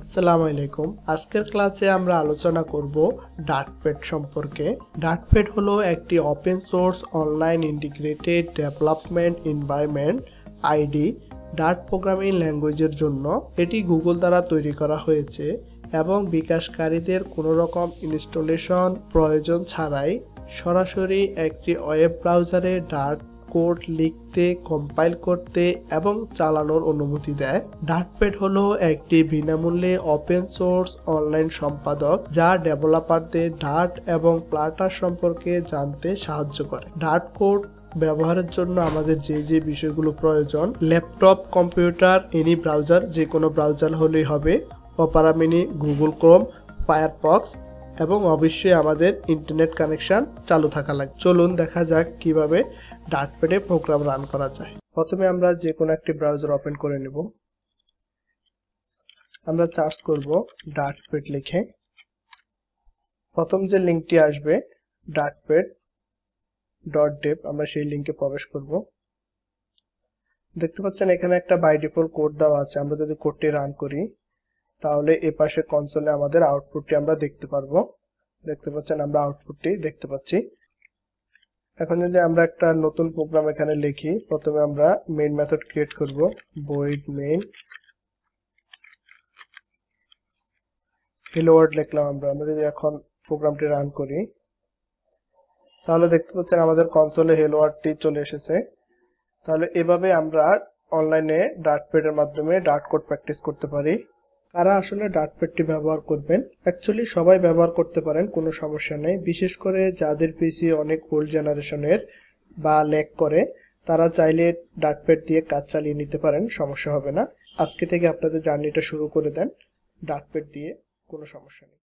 আসসালামু আলাইকুম। আজকের ক্লাসে আমরা আলোচনা করব ডার্টপ্যাড সম্পর্কে। ডার্টপ্যাড হলো একটি open source online integrated development environment ID Dart programming ল্যাঙ্গুয়েজের জন্য। এটি গুগল দ্বারা তৈরি করা হয়েছে এবং বিকাশকারীদের কোনো রকম ইনস্টলেশন প্রয়োজন ছাড়াই সরাসরি একটি ওয়েব ব্রাউজারে ডার্ট কোড লিখতে, কম্পাইল করতে এবং চালানোর অনুমতি দেয়। ডার্টপ্যাড হলো একটি বিনামূল্যে ওপেন সোর্স অনলাইন সম্পাদক যা ডেভেলপারদের ডার্ট এবং প্লাটার সম্পর্কে জানতে সাহায্য করে। ডার্ট কোড ব্যবহারের জন্য আমাদের যে বিষয়গুলো প্রয়োজন: ল্যাপটপ, কম্পিউটার, এনি ব্রাউজার, যে কোনো ব্রাউজার হলেই হবে, Opera mini, Google Chrome, Firefox এবং অবশ্যই আমাদের ইন্টারনেট কানেকশন চালু থাকা লাগবে। চলুন দেখা যাক কিভাবে ডার্টপ্যাডে প্রোগ্রাম রান করা যায়। প্রথমে আমরা যে কোনো একটি ব্রাউজার ওপেন করে নেব। আমরা সার্চ করব ডার্টপ্যাড লিখে। প্রথম যে লিঙ্কটি আসবে dartpad.dev, আমরা সেই লিঙ্কে প্রবেশ করব। দেখতে পাচ্ছেন এখানে একটা বাই ডিফল্ট কোড দেওয়া আছে। আমরা যদি কোডটি রান করি তাহলে এই পাশে কনসোলে আমাদের আউটপুটটি আমরা দেখতে পারবো। দেখতে পাচ্ছেন আমরা আউটপুটটি দেখতে পাচ্ছি। এখন যদি আমরা একটা নতুন প্রোগ্রাম এখানে লিখি, প্রথমে আমরা মেইন মেথড ক্রিয়েট করব, void main hello world লিখলাম। আমরা যদি এখন প্রোগ্রামটি রান করি তাহলে দেখতে পাচ্ছেন আমাদের কনসোলে hello worldটি চলে এসেছে। তাহলে এভাবে আমরা অনলাইনে ডার্টপ্যাডের মাধ্যমে ডার্ট কোড প্র্যাকটিস করতে পারি। কারা আসলে ডার্টপ্যাডটি ব্যবহার করবেন? অ্যাকচুয়ালি সবাই ব্যবহার করতে পারেন, কোনো সমস্যা নেই। বিশেষ করে যাদের পিসি অনেক ওল্ড জেনারেশনের বা ল্যাগ করে, তারা চাইলে ডার্টপ্যাড দিয়ে কাজ চালিয়ে নিতে পারেন, সমস্যা হবে না। আজকে থেকে আপনাদের জার্নিটা শুরু করে দেন ডার্টপ্যাড দিয়ে, কোনো সমস্যা নেই।